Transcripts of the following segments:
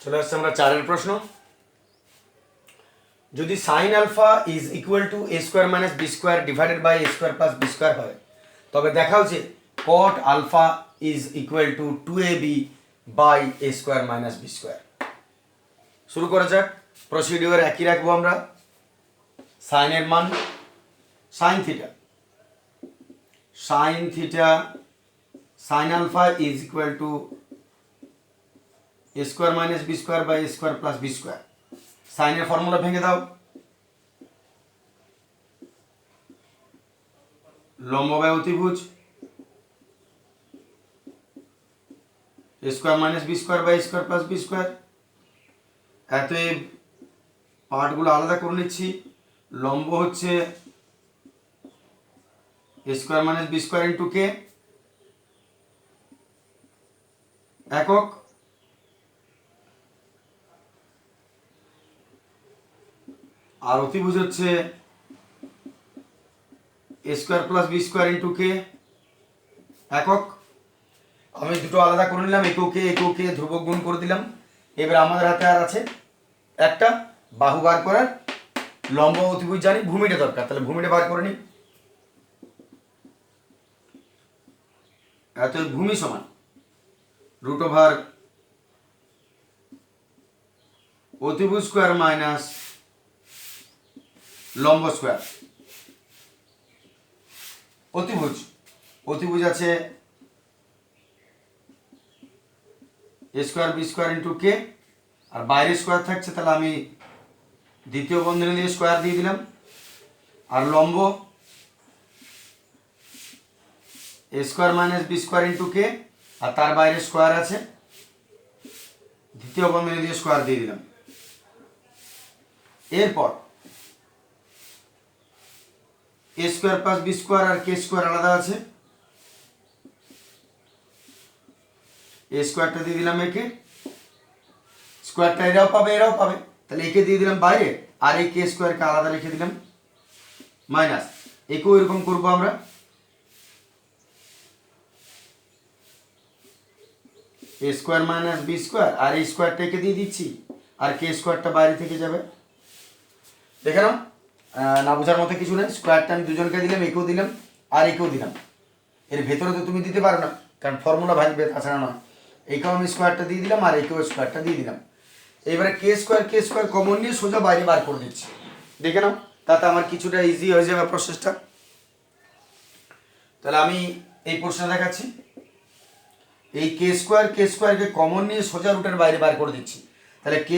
চলে আসছে আমরা চারের প্রশ্ন। যদি sine alpha is equal to A square minus B square divided by A square plus B square হয়, তবে দেখাও যে cot alpha is equal to 2ab by A square minus B square. শুরু করা যাক। প্রসিডিওর একই রাখবো আমরা। সাইনের মান sine theta, sine alpha is equal to A square minus B square by A square plus B square. সাইনের formula ভেঙে দাও। লম্ব বাই অতিভুজ a square minus B square by square plus B square. এত পার্টগুলো আলাদা করে নিচ্ছি। লম্ব হচ্ছে a square minus B square into k একক, আর অতিভুজ হচ্ছে a square plus B square into k একক। আমি দুটো আলাদা করে নিলাম, এককে ধ্রুবক গুণ করে দিলাম। এবার আমাদের হাতে আর আছে একটা বাহু বার করার। লম্ব অতিভুজ জানি, ভূমিটা দরকার, তাহলে ভূমিটা বার করে নিই। এত ভূমি সমান রুট ওভার অতিভুজ স্কোয়ার মাইনাস লম্ব স্কোয়ার। অতিভুজ আছে এ square b square into k, আর বাইরে স্কোয়ার থাকছে, তাহলে আমি দ্বিতীয় বন্ধনী দিয়ে স্কোয়ার দিয়ে দিলাম। আর লম্ব a square minus B square into k, আর তার বাইরে স্কোয়ার আছে, দ্বিতীয় বন্ধনী দিয়ে স্কোয়ার দিয়ে দিলাম। এরপর এ স্কোয়ার প্লাস বি স্কোয়ার আর কে স্কোয়ার আলাদা আছে, এ স্কোয়ারটা দিয়ে দিলাম একে, স্কোয়ারটা এরাও পাবে এরাও পাবে, তাহলে একে দিয়ে দিলাম বাইরে, আর এই কে স্কোয়ারকে আলাদা লিখে দিলাম মাইনাস। একেও এরকম করবো আমরা, এ স্কোয়ার মাইনাস বি স্কোয়ার, আর এই স্কোয়ারটা একে দিয়ে দিচ্ছি, আর কে স্কোয়ারটা বাইরে থেকে যাবে। দেখে নাও, না বোঝার মতো কিছু নেই। স্কোয়ারটা আমি দুজনকে দিলাম, একেও দিলাম আর একেও দিলাম। এর ভেতরে তো তুমি দিতে পারো না, কারণ ফর্মুলা ভাঙবে, তাছাড়া নয়। একেও আমি স্কোয়ারটা দিয়ে দিলাম আর একেও স্কোয়ারটা দিয়ে দিলাম। এবারে কে স্কোয়ার কমন নিয়ে সোজা বাইরে বার করে দিচ্ছি। দেখে নাও, তাতে আমার কিছুটা ইজি হয়ে যাবে প্রসেসটা। তাহলে আমি এই প্রশ্নটা দেখাচ্ছি। এই কে স্কোয়ারকে কমন নিয়ে সোজা রুটের বাইরে বার করে দিচ্ছি। তাহলে কে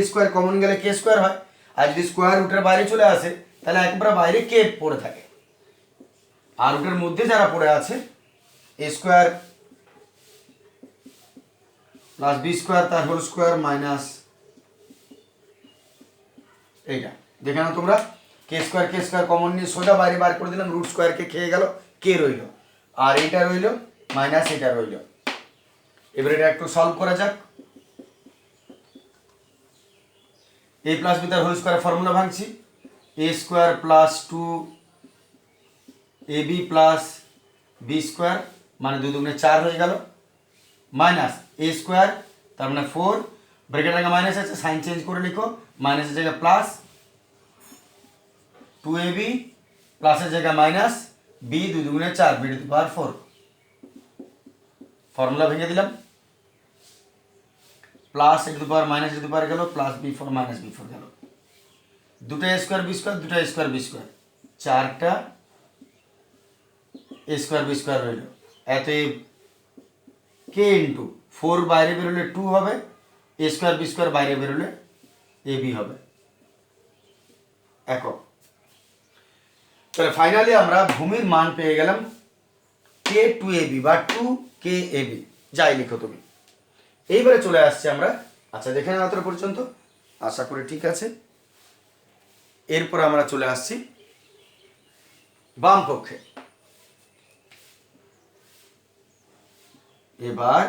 স্কোয়ার কমন গেলে কে স্কোয়ার হয়, আর যদি স্কোয়ার রুটের বাইরে চলে আসে তাহলে একবারে বাইরে কে পড়ে থাকে। আর রুটের মধ্যে যারা পড়ে আছে এ স্কোয়ার প্লাস বি স্কোয়ার তার হোল স্কোয়ার মাইনাস এইটা। দেখে নাও তোমরা, কে স্কোয়ার কমন নিয়ে সোজা বাইরে বার করে দিলাম, রুট স্কোয়ারকে খেয়ে গেল, কে রইল, আর এইটা রইল মাইনাস এটা রইল। এবার এটা একটু সলভ করা যাক। এ প্লাস বি তার হোল স্কোয়ার ফর্মুলা ভাঙছি। A square plus 2ab plus B square মানে 2 দুগুণে 4 হয়ে গেল, মাইনাস এ স্কোয়ার তার মানে 4, ব্র্যাকেট আগে মাইনাস আছে, সাইন চেঞ্জ করে লিখো, মাইনাসের জায়গায় প্লাস 2ab প্লাসের জায়গায় মাইনাস বি 2 দুগুণে 4 b to the power 4। Formula ভেঙে দিলাম, plus a to the power minus a to the power গেল, প্লাস বি 4 মাইনাস বি 4 গেল, দুটো এ স্কোয়ার বি স্কোয়ার, দুটো স্কোয়ার বি স্কোয়ার, চারটা এ স্কোয়ার বি স্কোয়ার রইল। এত কে ইন্টু 4 বাইরে বেরোলে 2 হবে, এ স্কোয়ার বি স্কোয়ার বাইরে বেরোলে এ বি হবে একক। তাহলে ফাইনালি আমরা ভূমির মান পেয়ে গেলাম কে 2ab বা 2kab, যাই লিখো তুমি। এইবারে চলে আসছে আমরা, আচ্ছা দেখে না অতটা পর্যন্ত, আশা করি ঠিক আছে। এরপর আমরা চলে আসছি বাম পক্ষে। এবার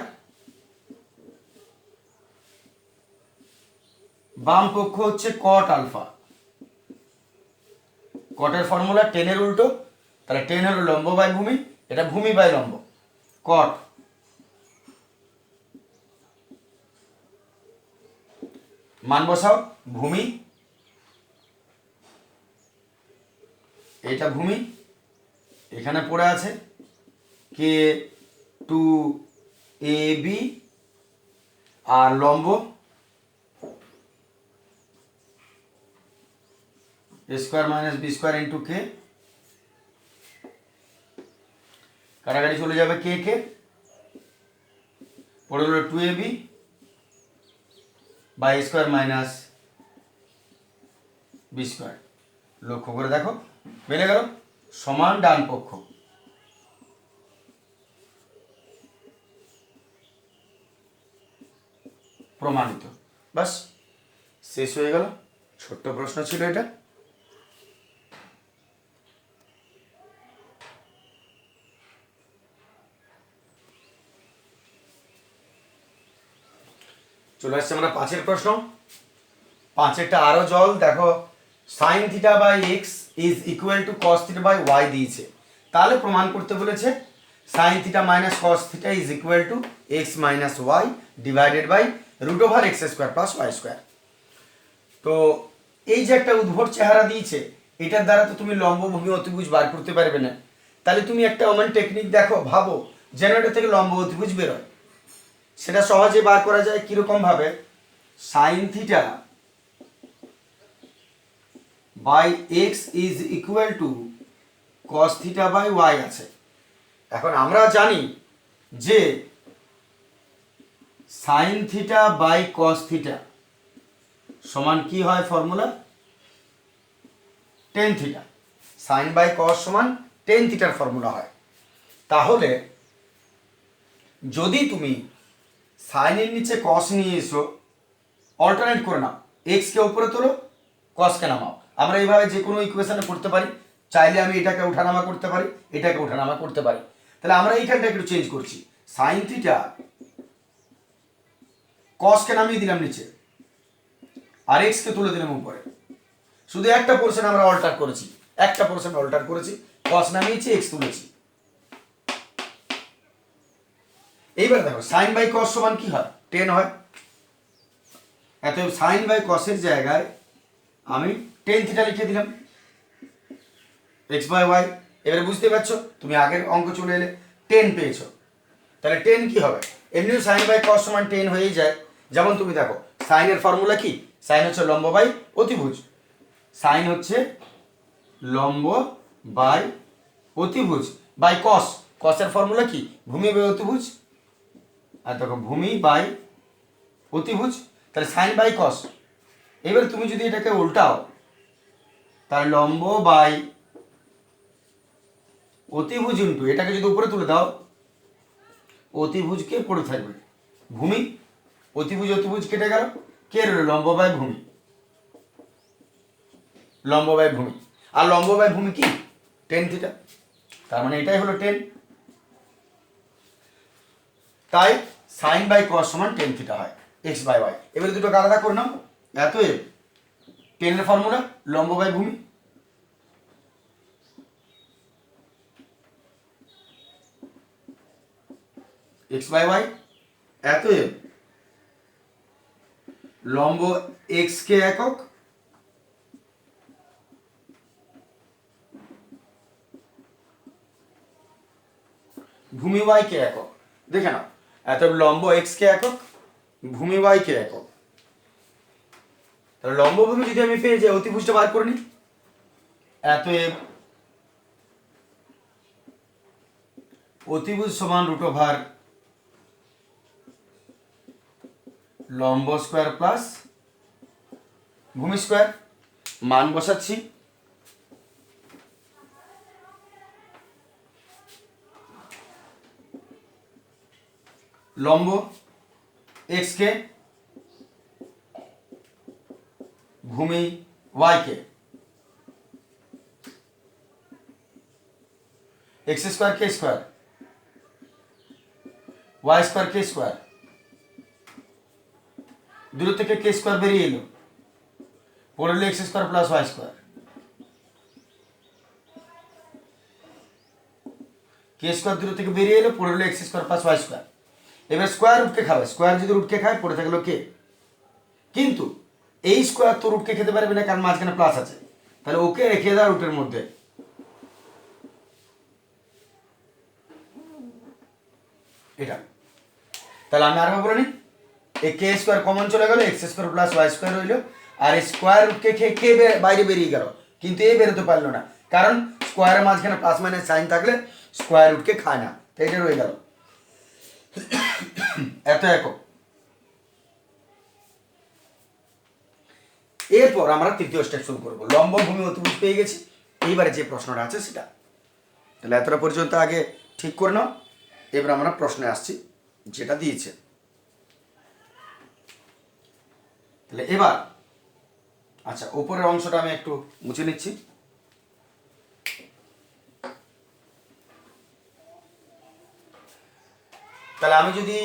বাম পক্ষ হচ্ছে কট আলফা। কটের ফর্মুলা 10 এর উল্টো, তাহলে 10 হলো লম্ব বাই ভূমি, এটা ভূমি বাই লম্ব। কট মান বসাও, ভূমি, এটা ভূমি, এখানে পড়ে আছে কে টু এ বি, আর লম্ব a square minus B square into k, কাটাকাটি চলে যাবে, কে কে পড়ে হলো two a b by square minus B square. লক্ষ্য করে দেখো বেড়ে গেল, সমান ডান পক্ষ। প্রমাণিত। বাস শেষ হয়ে গেল, ছোট্ট প্রশ্ন ছিল এটা। চলে আসছে আমরা 5 প্রশ্ন। 5টা আরো জল। দেখো sine theta by X is equal to cos theta by Y দিয়েছে, তাহলে প্রমাণ করতে বলেছে sine theta minus cos theta is equal to X minus Y divided by root over x square plus Y square. তো এই যে একটা উদ্ভট চেহারা দিয়েছে, এটার দ্বারা তো তুমি লম্ব ভূমি অতিভুজ বার করতে পারবে না। তাহলে তুমি একটা অমান টেকনিক দেখো, ভাবো যেন এটা থেকে লম্ব অতিভুজ বেরোয়। সেটা সহজে বার করা যায় কিরকম ভাবে, sine theta by X is equal to cos theta by Y আছে। এখন আমরা জানি যে sine theta by cos theta সমান কি হয় formula, tan theta. Sine by cos সমান টেন থিটার ফর্মুলা হয়। তাহলে যদি তুমি সাইনের নিচে কস নিয়ে এসো, অল্টারনেট করে নাও, এক্সকে উপরে তোলো, কসকে নামাও। আমরা এইভাবে যে কোনো ইকুয়েশনে করতে পারি। চাইলে আমি এটাকে ওঠানামা করতে পারি, এটাকে ওঠানামা করতে পারি। তাহলে আমরা এইখানটা একটু চেঞ্জ করছি, সাইন থিটা কসকে নামিয়ে দিলাম নিচে, আর এক্সকে তুলে দিলাম উপরে। শুধু একটা পোর্শন আমরা অল্টার করেছি, একটা পোর্শন অল্টার করেছি, কস নামিয়েছি, এক্স তুলেছি। এইবার দেখো সাইন বাই কস সমান কি হয়, টেন হয়। এত সাইন বাই কসের জায়গায় আমি টেন থিটা লিখে দিলাম, এক্স বাই ওয়াই। এবারে বুঝতে পারছো, তুমি আগের অঙ্ক চলে এলে, টেন পেয়েছো। তাহলে টেন কি হবে, এমনিও সাইন বাই কস সমান টেন হয়েই যায়। যেমন তুমি দেখো সাইনের ফর্মুলা কি, সাইন হচ্ছে লম্ব বাই অতিভুজ। সাইন হচ্ছে লম্ব বাই অতিভুজ বাই কস, কসের ফর্মুলা কি, ভূমি বাই অতিভুজ। আর দেখো ভূমি বাই অতিভুজ, তাহলে সাইন বাই কস। এবার তুমি যদি এটাকে উল্টাও, তাহলে লম্ব বাই অতিভুজ ইন্টু এটাকে যদি উপরে তুলে দাও, অতিভুজকে পড়ে থাকবে ভূমি, অতিভুজ অতিভুজ কেটে গেল, কে রইল লম্ব বাই ভূমি, লম্ব বাই ভূমি। আর লম্ব বাই ভূমি কি, টেন থিটা। তার মানে এটাই হলো টেন। তাই সাইন বাই কস সমান টেন থিটা হয়, এক্স বাই ওয়াই। এবারে দুটোকে আলাদা করে নাও, এত টেনের ফর্মুলা লম্ব বাই ভূমি, এক্স বাই ওয়াই, এত লম্ব এক্স কে একক, ভূমি ওয়াই কে একক। দেখে নাও, এত লম্ব এক্স কে একক, ভূমি ওয়াই কে একক। তাহলে লম্ব ভূমি যদি আমি পেয়ে যাই, অতিভুজটা বার করে নিই, এত অতিভুজ সমান রুট ওভার লম্ব স্কোয়ার প্লাস ভূমি স্কোয়ার। মান বসাচ্ছি, লম্ব এক্স কে, ভূমি y k, x square k square, y square k square, দূর থেকে কে স্কোয়ার বেরিয়ে এলো, পড়লো x square plus Y square. K square দূর থেকে বেরিয়ে এলো, পড়লো x square plus Y square. এবার স্কোয়ার রুটকে খাবে, স্কোয়ার যদি রুটকে খায় পড়ে থাকলো কে। কিন্তু এই স্কোয়ার তো রুটকে খেতে পারবে না, কারণ মাঝখানে প্লাস আছে, তাহলে ওকে রেখে দাও রুটের মধ্যে। এটা তাহলে আমি আরেকবার বলে নিই, এই কে স্কোয়ার কমন চলে গেল, X square plus Y square হইলো, আর এই স্কোয়ার রুটকে খেয়ে কে বাইরে বেরিয়ে গেল, কিন্তু এ বেরোতে পারলো না, কারণ স্কোয়ারের মাঝখানে প্লাস মাইনাস সাইন থাকলে স্কোয়ার রুটকে খায় না, তো এটা রয়ে গেল এত একক। এরপর আমরা তৃতীয় স্টেপ শুরু করবো, লম্ব ভূমি অতিভুজ পেয়ে গেছি, এইবারে যে প্রশ্নটা আছে সেটা, তাহলে এতটা পর্যন্ত আগে ঠিক করে নাও। এবার আমরা প্রশ্নে আসছি যেটা দিয়েছে। তাহলে এবার আচ্ছা, উপরের অংশটা আমি একটু মুছে নিচ্ছি। তাহলে আমি যদি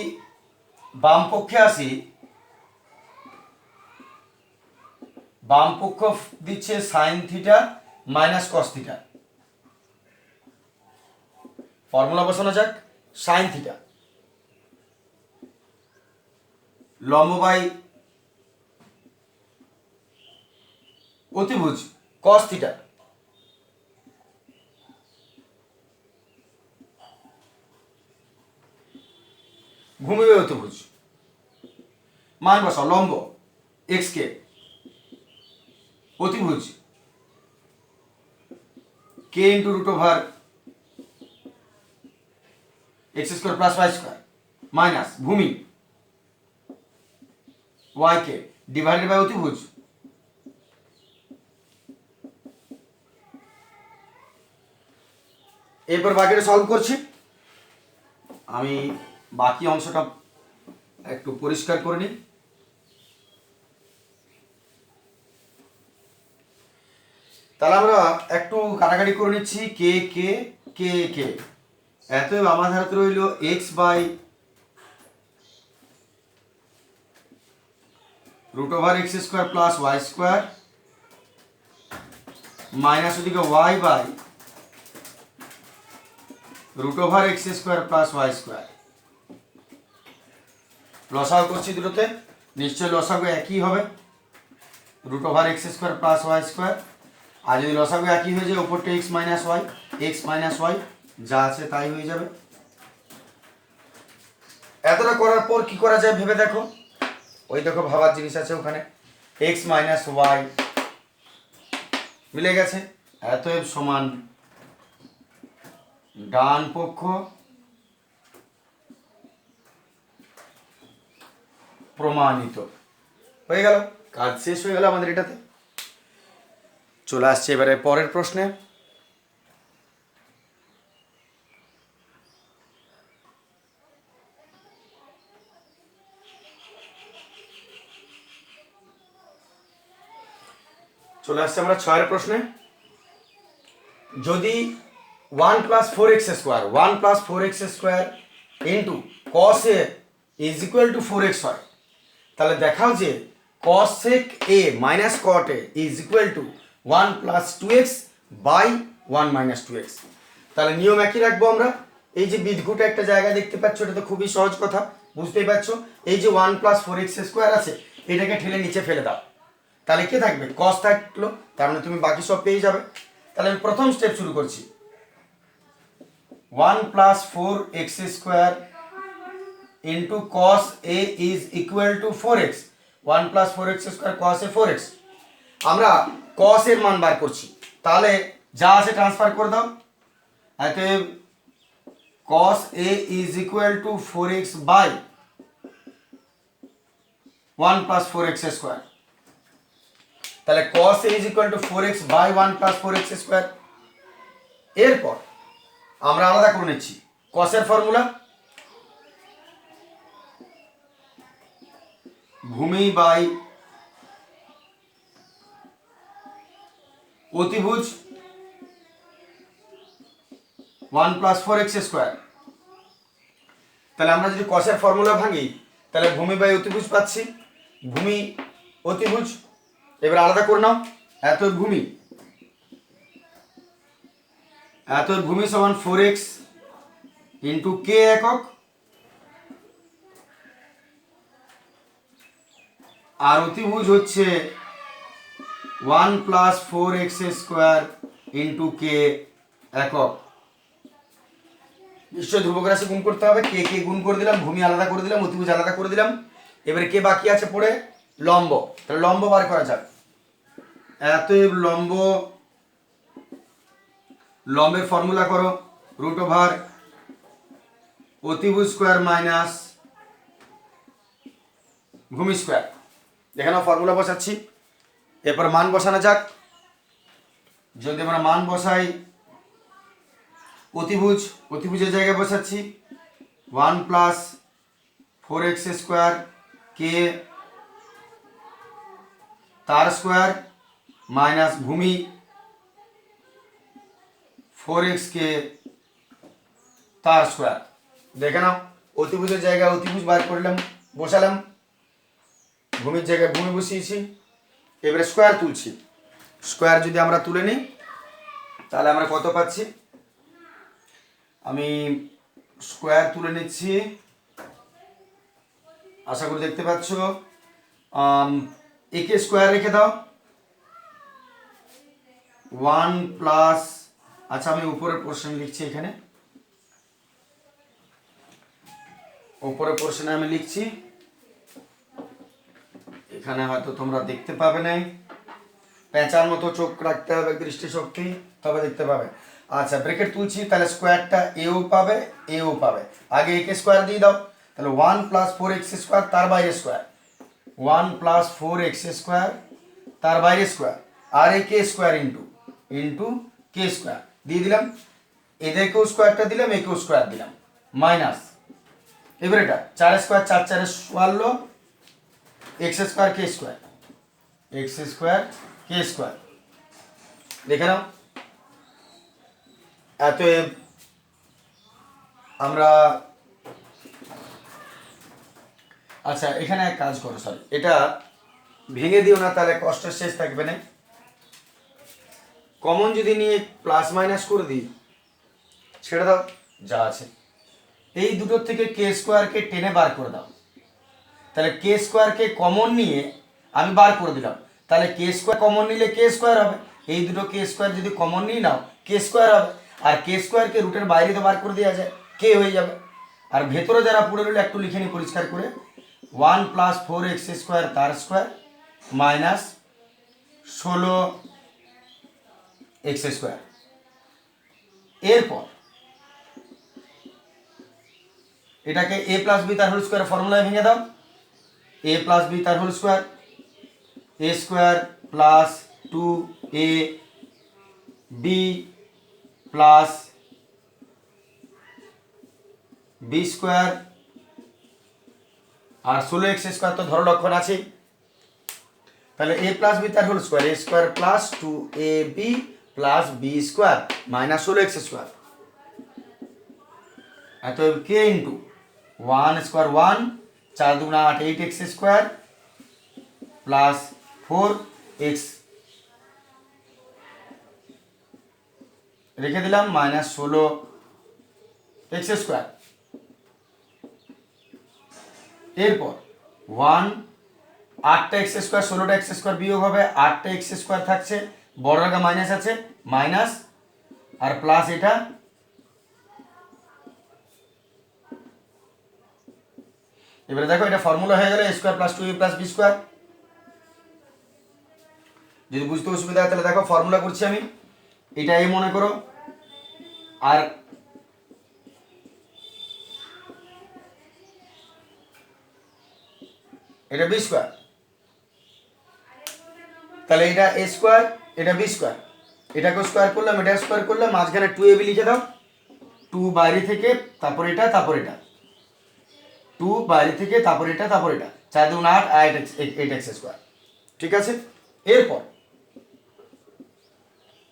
বাম পক্ষে আসি, বাম পক্ষ দিচ্ছে sign theta minus cos theta, formula বসানো যাক। সাইন থিটা লম্ব বাই অতিভুজ কস থিটা, ভূমি বাই অতিভুজ, মান বসাও, লম্ব এক্স কে, অতিভুজ k into root over x square plus Y square minus ভূমি ওয়াই কে ডিভাইডেড বাই অতিভুজ এরপর বাকিটা সলভ করছি। আমি বাকি অংশটা একটু পরিষ্কার করে নিই। তাহলে আমরা একটু কাটাকাটি করে নিচ্ছি, কে কে কে কে, এতএব আমাদের হাতে রইল x by root over x square plus Y square minus ওদিকে y by root over x square plus Y square. লসাগু করছি দুটোতে, নিশ্চয়ই লসাগু একই হবে, root over x square plus Y square, আর যদি লসাগু একই হয়ে যায় ওপরটা এক্স মাইনাস ওয়াই যা আছে তাই হয়ে যাবে। এতটা করার পর কি করা যায় ভেবে দেখো, ওই দেখো ভাবার জিনিস আছে ওখানে, এক্স মাইনাস ওয়াই মিলে গেছে, এতএব সমান ডান পক্ষ প্রমাণিত হয়ে গেল, কাজ শেষ হয়ে গেল আমাদের এটাতে। চলে আসছে এবারে পরের প্রশ্নে। চলে আসছে আমরা 6 প্রশ্নে। যদি 1 plus 4x square into cos a is equal to 4x হয়, তাহলে দেখাও যে cosec a minus cot a is equal to 1 plus 2x by 1 minus 2x। তাহলে নিয়ম একই রাখবো আমরা। এই যে বিদঘুটে একটা জায়গা দেখতে পাচ্ছ, এটা তো খুবই সহজ কথা, বুঝতেই পারছো। এই যে 1 প্লাস 4x স্কোয়ার আছে, এটাকে ঠেলে নিচে ফেলে দাও, তাহলে কে থাকবে, কস থাকলো, তার মানে তুমি বাকি সব পেয়ে যাবে। তাহলে আমি প্রথম স্টেপ শুরু করছি, 1 plus 4x square into cos a is equal to 4x, 1 plus 4x square cos A 4x। আমরা কস এর মান বার করছি, তাহলে যা আছে ট্রান্সফার করে দাও, এতে cos a is equal to 4x by 1 plus 4x square. তাহলে cos a is equal to 4x by 1 plus 4x square. এরপর আমরা আলাদা করে নিচ্ছি cos এর ফর্মুলা, ভূমি বাই অতিভুজ 1 plus 4x স্কোয়ার। তাহলে আমরা যদি cos এর ফর্মুলা ভাঙি, তাহলে ভূমি বাই অতিভুজ পাচ্ছি, ভূমি অতিভুজ এবার আলাদা করে নাও, এত ভূমি সমান 4x ইন্টু কে একক আর অতিভুজ হচ্ছে 1 plus 4x square into k একক। নিশ্চয় ধ্রুবক রাশি গুণ করতে হবে, কে কে গুণ করে দিলাম, ভূমি আলাদা করে দিলাম, অতিভুজ আলাদা করে দিলাম। এবারে কে বাকি আছে পড়ে? লম্ব। তাহলে লম্ব বার করা যাক। অতএব লম্বের ফর্মুলা করো রুট ওভার অতিভুজ স্কোয়ার মাইনাস ভূমি স্কোয়ার। দেখে নাও ফর্মুলা বসাচ্ছি, এরপর মান বসানো যাক। যদি আমরা মান বসাই, অতিভুজের জায়গায় বসাচ্ছি 1 প্লাস 4x স্কোয়ার কে তার স্কোয়ার মাইনাস ভূমি 4x কে তার স্কোয়ার। দেখে নাও অতিভুজের জায়গায় অতিভুজ বার করলাম, বসালাম, ভূমির জায়গায় ভূমি বসিয়েছি। এবারে স্কোয়ার তুলছি। স্কোয়ার যদি আমরা তুলে নিই তাহলে আমরা কত পাচ্ছি? আমি স্কোয়ার তুলে নিচ্ছি, আশা করি দেখতে পাচ্ছ। একে স্কোয়ার রেখে দাও 1 প্লাস, আচ্ছা আমি উপরের পোর্শন লিখছি, এখানে উপরের পোর্শনে আমি লিখছি, এখানে হয়তো তোমরা দেখতে পাবে না, পেঁচার মতো চোখ রাখতে হবে, দৃষ্টিশক্তি, তবে দেখতে পাবে। আচ্ছা ব্রেকেট তুলছি, তাহলে স্কোয়ারটা এও পাবে এও পাবে। আগে একে স্কোয়ার দিয়ে দাও, তাহলে 1 প্লাস 4x স্কোয়ার তার বাইরে স্কোয়ার, 1 প্লাস 4x স্কোয়ার তার বাইরে স্কোয়ার, আর এ কে স্কোয়ার ইন্টু কে স্কোয়ার দিয়ে দিলাম। এদেরকেও স্কোয়ারটা দিলাম, একেও স্কোয়ার দিলাম, মাইনাস। এবার এটা 4 square 4 4 16 x square k square, x square k square. দেখে নাও অতএব আমরা, আচ্ছা এখানে এক কাজ করো, সরি এটা ভেঙে দিও না, তাহলে কষ্টের শেষ থাকবে না। কমন যদি নিয়ে প্লাস মাইনাস করে দিই, ছেড়ে দাও যা আছে, এই দুটোর থেকে কে স্কোয়ারকে টেনে বার করে দাও। তাহলে কে স্কোয়ারকে কমন নিয়ে আমি বার করে দিলাম, তাহলে কে স্কোয়ার কমন নিলে কে স্কোয়ার হবে, এই দুটো কে স্কোয়ার যদি কমন নিয়ে নাও কে স্কোয়ার হবে। আর কে স্কোয়ারকে রুটের বাইরে তো বার করে দেওয়া যায়, কে হয়ে যাবে। আর ভেতরে যারা পড়ে রইল একটু লিখে নিই পরিষ্কার করে, 1 প্লাস 4x স্কোয়ার তার স্কোয়ার মাইনাস 16x স্কোয়ার। এরপর এটাকে এ প্লাস বি তার হোল স্কোয়ার ফর্মুলায় ভেঙে দাও, এ প্লাস বি তার whole square, a square plus 2a b plus B square, আর 16x স্কোয়ার তো ধরো লক্ষণ আছে, তাহলে এ প্লাস বি তার whole square, a square plus 2ab plus B square minus 16x square. এত কে ইন্টু 1 স্কোয়ার 1 4 2 8 8x স্কোয়ার প্লাস 4x রেখে দিলাম মাইনাস 16x স্কোয়ার। এরপর 1 8টা এক্স স্কোয়ার 16টা এক্স স্কোয়ার বিয়োগ হবে, 8টা এক্স স্কোয়ার থাকছে, বড় আগে মাইনাস আছে, মাইনাস আর প্লাস এটা, এবারে দেখো এটা ফর্মুলা হয়ে গেল a square plus 2a plus B square. যদি বুঝতে অসুবিধা হয় তাহলে দেখো ফর্মুলা করছি আমি, এটা এ মনে করো, আর এটা বি স্কোয়ার, তাহলে এটা এ স্কোয়ার এটা বি স্কোয়ার, এটাকে স্কোয়ার করলাম এটা স্কোয়ার করলাম, মাঝখানে 2ab লিখে দাও, 2 বাইরে থেকে তারপর এটা তারপর এটা, 2 বাইরে থেকে তারপর এটা তারপর এটা, 4 2 8 8x স্কোয়ার। ঠিক আছে, এরপর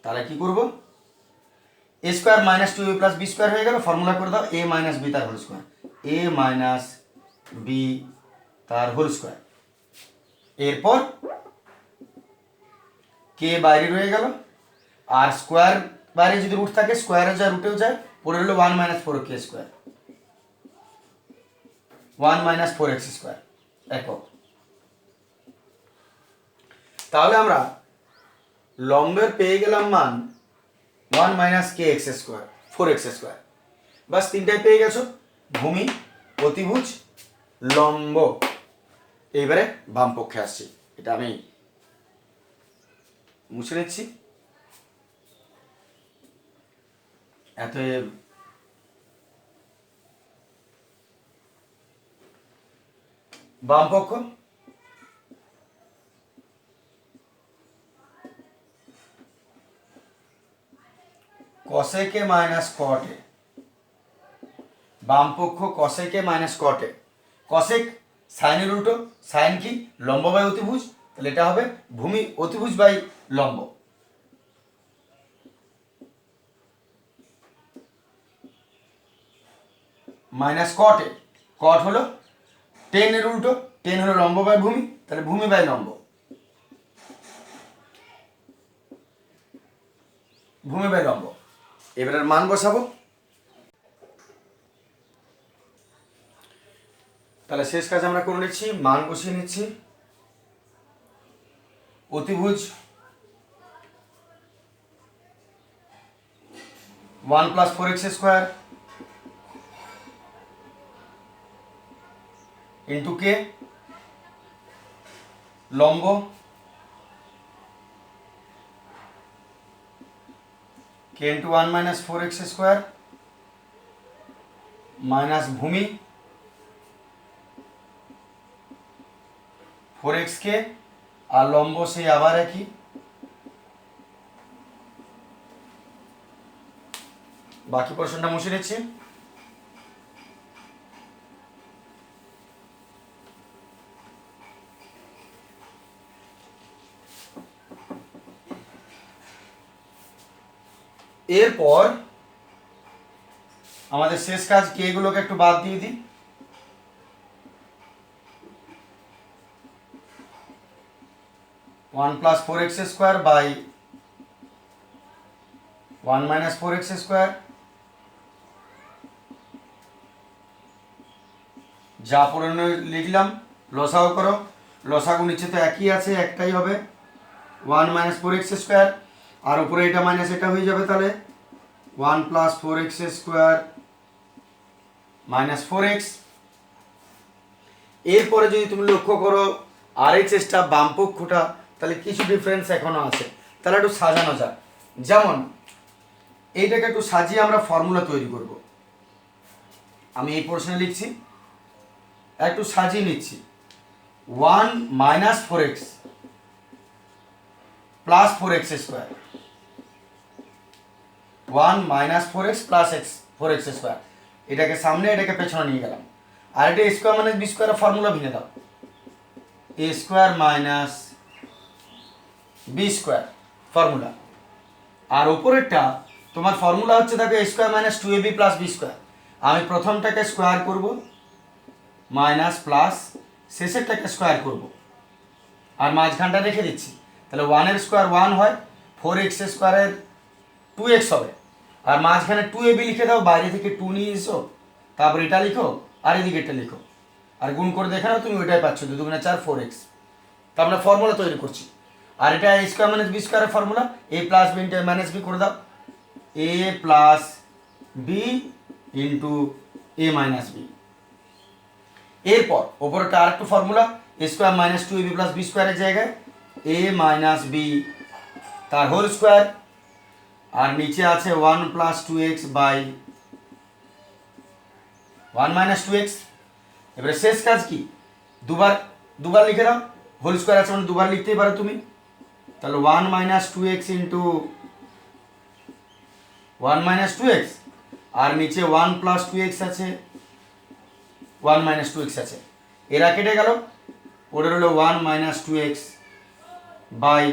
তাহলে কি করব, a square minus 2a plus B square হয়ে গেল, ফর্মুলা করে দাও এ মাইনাস বি তার whole square, a minus b তার হোল স্কোয়ার। এরপর কে বাইরে রয়ে গেল, আর স্কোয়ার বাইরে যদি রুট থাকে স্কোয়ারে যায় রুটেও যায়, পড়ে হলো 1 minus 4k square, 1 minus 4x square একক। তাহলে আমরা লম্বের পেয়ে গেলাম মান 1 মাইনাস কে এক্স স্কোয়ার 4x স্কোয়ার। বাস তিনটাই পেয়ে গেছো, ভূমি, অতিভুজ, লম্ব। এইবারে বাম পক্ষে আসছি, এটা আমি মুছে নিচ্ছি। এত বাম পক্ষ কসেকে মাইনাস কটে, বাম পক্ষ কসেকে মাইনাস কটে। কসেক সাইনের উল্টো, সাইন কি লম্ব বাই অতিভুজ, তাহলে এটা হবে ভূমি অতিভুজ বাই লম্ব। মাইনাস কটে, কট হলো টেনের উল্টো, টেন হলো লম্ব বাই ভূমি, তাহলে ভূমি বাই লম্ব, ভূমি বাই লম্ব। এবারের মান বসাবো। তাহলে শেষ কাজ আমরা করে নিচ্ছি, মান বসিয়ে নিচ্ছি। অতিভুজ 1 প্লাস 4x স্কোয়ার ইন্টু কে, লম্ব কে into 1 minus 4x square minus ভূমি 4x কে, আর লম্ব সেই আবার একই, বাকি পোর্শনটা মুছে নিচ্ছি। এরপর আমাদের শেষ কাজ, কে গুলোকে একটু বাদ দিয়ে দিই। One plus 4x square by 1 minus 4x square, যা পুরনো লিখলাম লসাগু করো, লসাগু নিচে তো একই আছে, একটাই হবে 1 মাইনাস 4x স্কোয়ার, আর উপরে এটা মাইনাস এটা হয়ে যাবে, তাহলে 1 plus 4x square minus 4x। এরপরে যদি তুমি লক্ষ্য করো RHSটা বাম পক্ষটা, তাহলে কিছু ডিফারেন্স এখনো আছে, তাহলে একটু সাজানো যাক। যেমন এইটাকে একটু সাজিয়ে আমরা ফর্মুলা তৈরি করব। আমি এই প্রশ্নে লিখছি, একটু সাজিয়ে নিচ্ছি। 1 minus 4x plus 4x square, 1 minus 4x plus 4x square, এটাকে সামনে এটাকে পেছনে নিয়ে গেলাম। আর এটা স্কোয়ার মাইনাস বি স্কোয়ারের ফর্মুলা ভেঙে দাও, a square minus B square formula. আর উপরেরটা তোমার ফর্মুলা হচ্ছে দেখো a square minus 2ab plus B square. আমি প্রথমটাকে স্কোয়ার করব মাইনাস প্লাস, শেষেরটাকে স্কোয়ার করব আর মাঝখানটা রেখে দিচ্ছি। তাহলে 1 স্কোয়ার 1 হয়, 4x স্কোয়ারের 2x হবে, আর মাঝখানে 2ab লিখে দাও, বাইরে থেকে 2 নিয়ে এসো, তারপর এটা লিখো আর এদিকে এটা লিখো, আর গুণ করে দেখে নাও তুমি ওইটাই পাচ্ছ, 2 2 4 4x। তা আমরা ফর্মুলা তৈরি করছি। আর এটা এ স্কোয়ার মাইনাস বি স্কোয়ারের formula, a plus B into minus b করে দাও, a plus B into A minus b. এরপর ওপরটা আর একটু formula, a square minus 2ab plus b স্কোয়ারের জায়গায় এ মাইনাস বি তার হোল স্কোয়ার, আর নিচে আছে 1 plus 2x by 1 minus 2x। এবারে শেষ কাজ কি, দুবার লিখে দাও, হোল স্কোয়ার আছে মানে দুবার লিখতেই পারো তুমি। তাহলে 1 minus 2x into 1 minus 2x, আর নিচে 1 প্লাস 2x আছে, 1 মাইনাস 2x আছে, এরা কেটে গেল, ওটার হলো 1 minus 2x by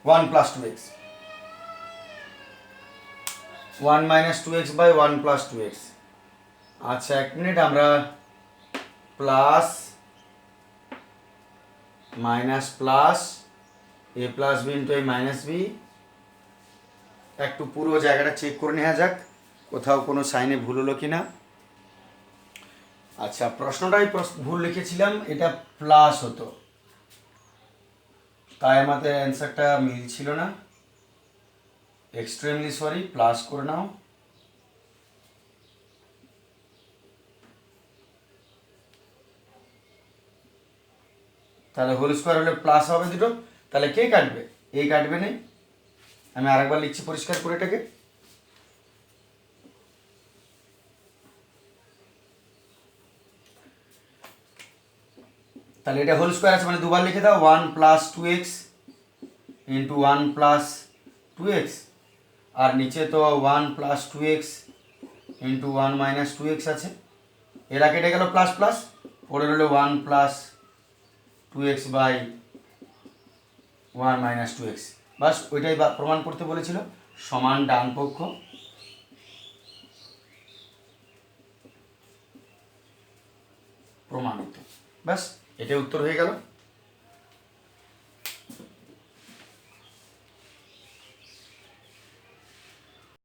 1 plus 2x, 1 minus 2x by 1 plus 2x। আচ্ছা এক মিনিট, আমরা plus minus plus A plus B into A minus B, একটু পুরো জায়গাটা চেক করে নেওয়া যাক কোথাও কোনো সাইনে ভুল হলো কি না। আচ্ছা, প্রশ্নটাই ভুল লিখেছিলাম, এটা প্লাস হতো, তাই আমাদের অ্যান্সারটা মিলছিল না। এক্সট্রিমলি সরি, প্লাস করে নাও। তাহলে হোল স্কোয়ার হলে প্লাস হবে দুটো, তাহলে কে কাটবে? এই কাটবে নেই। আমি আরেকবার লিখছি পরিষ্কার করে এটাকে। তাহলে এটা হোল স্কোয়ার আছে মানে দুবার লিখে দাও, 1 plus 2x into 1 plus 2x, আর নিচে তো 1 plus 2x into 1 minus 2x আছে। এরা কেটে গেল প্লাস প্লাস, পড়ে রইল 1 plus 2x by 1 minus 2x। বাস ওইটাই প্রমাণ করতে বলেছিল, সমান ডান পক্ষ। প্রমাণিত। ব্যাস এটাই উত্তর হয়ে গেল।